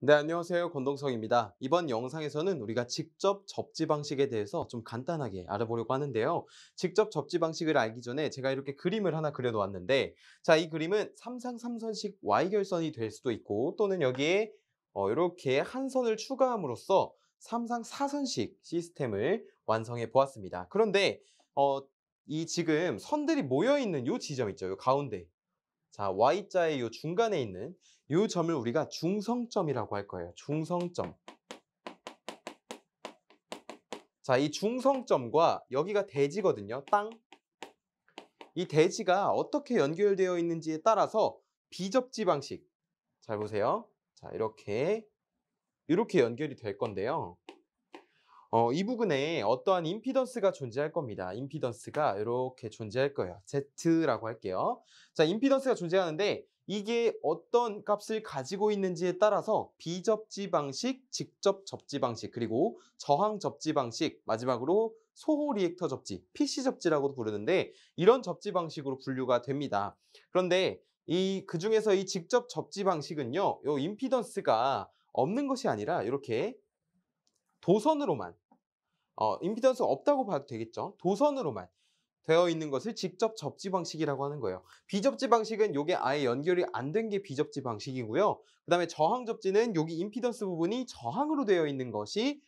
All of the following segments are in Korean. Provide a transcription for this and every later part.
네, 안녕하세요. 권동석입니다. 이번 영상에서는 우리가 직접 접지 방식에 대해서 좀 간단하게 알아보려고 하는데요. 직접 접지 방식을 알기 전에 제가 이렇게 그림을 하나 그려놓았는데, 자, 이 그림은 3상3선식 Y결선이 될 수도 있고, 또는 여기에 이렇게 한 선을 추가함으로써 3상4선식 시스템을 완성해 보았습니다. 그런데 이 지금 선들이 모여 있는 이 지점 있죠, 이 가운데. 자, Y자의 요 중간에 있는 요 점을 우리가 중성점이라고 할 거예요. 중성점. 자, 이 중성점과 여기가 대지거든요. 땅. 이 대지가 어떻게 연결되어 있는지에 따라서 비접지 방식. 잘 보세요. 자, 이렇게 연결이 될 건데요. 이 부분에 어떠한 임피던스가 존재할 겁니다. 임피던스가 이렇게 존재할 거예요. Z라고 할게요. 자, 임피던스가 존재하는데 이게 어떤 값을 가지고 있는지에 따라서 비접지 방식, 직접 접지 방식, 그리고 저항 접지 방식, 마지막으로 소호 리액터 접지, PC 접지라고도 부르는데 이런 접지 방식으로 분류가 됩니다. 그런데 그중에서 이 직접 접지 방식은요, 요 임피던스가 없는 것이 아니라 이렇게 도선으로만 임피던스가 없다고 봐도 되겠죠. 도선으로만 되어 있는 것을 직접 접지 방식이라고 하는 거예요. 비접지 방식은 요게 아예 연결이 안 된 게 비접지 방식이고요. 그다음에 저항 접지는 여기 임피던스 부분이 저항으로 되어 있는 것이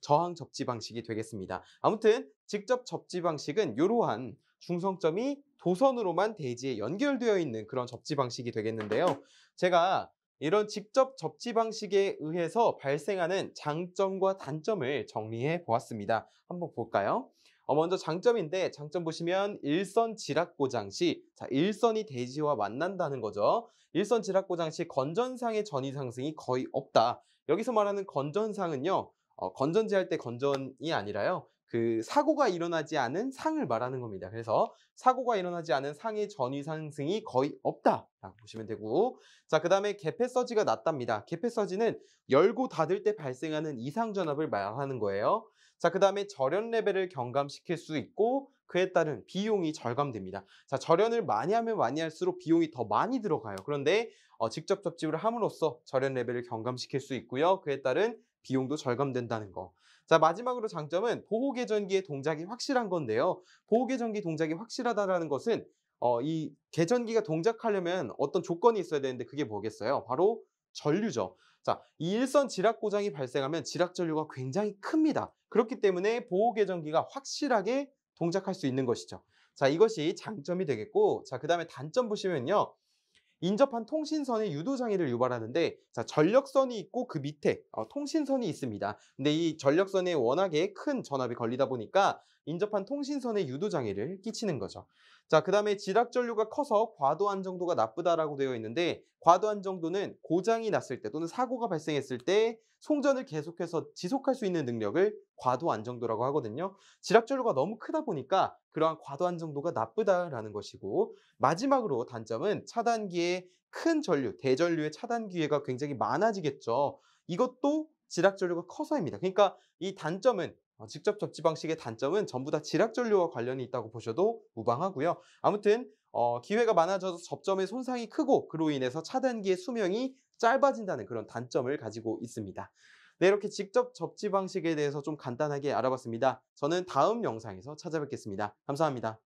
저항 접지 방식이 되겠습니다. 아무튼 직접 접지 방식은 요러한 중성점이 도선으로만 대지에 연결되어 있는 그런 접지 방식이 되겠는데요. 제가 이런 직접 접지 방식에 의해서 발생하는 장점과 단점을 정리해 보았습니다. 한번 볼까요? 먼저 장점인데 장점 보시면 일선 지락 고장 시, 자, 일선이 대지와 만난다는 거죠. 일선 지락 고장 시 건전상의 전위 상승이 거의 없다. 여기서 말하는 건전상은요, 건전지할 때 건전이 아니라요, 그 사고가 일어나지 않은 상을 말하는 겁니다. 그래서 사고가 일어나지 않은 상의 전위 상승이 거의 없다라고 보시면 되고, 자, 그다음에 개폐 서지가 낮답니다. 개폐 서지는 열고 닫을 때 발생하는 이상 전압을 말하는 거예요. 자, 그다음에 절연 레벨을 경감시킬 수 있고 그에 따른 비용이 절감됩니다. 자, 절연을 많이 하면 많이 할수록 비용이 더 많이 들어가요. 그런데 직접 접집을 함으로써 절연 레벨을 경감시킬 수 있고요. 그에 따른 비용도 절감된다는 거. 자, 마지막으로 장점은 보호 계전기의 동작이 확실한 건데요. 보호 계전기 동작이 확실하다는 것은 이 계전기가 동작하려면 어떤 조건이 있어야 되는데 그게 뭐겠어요? 바로 전류죠. 자, 이 일선 지락 고장이 발생하면 지락 전류가 굉장히 큽니다. 그렇기 때문에 보호 계전기가 확실하게 동작할 수 있는 것이죠. 자, 이것이 장점이 되겠고, 자, 그다음에 단점 보시면요. 인접한 통신선의 유도 장애를 유발하는데, 자, 전력선이 있고 그 밑에 통신선이 있습니다. 근데 이 전력선에 워낙에 큰 전압이 걸리다 보니까 인접한 통신선의 유도 장애를 끼치는 거죠. 자, 그다음에 지락 전류가 커서 과도 안정도가 나쁘다라고 되어 있는데, 과도 안정도는 고장이 났을 때 또는 사고가 발생했을 때 송전을 계속해서 지속할 수 있는 능력을 과도 안정도라고 하거든요. 지락 전류가 너무 크다 보니까 그러한 과도 안정도가 나쁘다라는 것이고, 마지막으로 단점은 차단기의 큰 전류, 대전류의 차단 기회가 굉장히 많아지겠죠. 이것도 지락 전류가 커서입니다. 그러니까 이 단점은 직접 접지 방식의 단점은 전부 다 지락 전류와 관련이 있다고 보셔도 무방하고요. 아무튼 기회가 많아져서 접점의 손상이 크고 그로 인해서 차단기의 수명이 짧아진다는 그런 단점을 가지고 있습니다. 네, 이렇게 직접 접지 방식에 대해서 좀 간단하게 알아봤습니다. 저는 다음 영상에서 찾아뵙겠습니다. 감사합니다.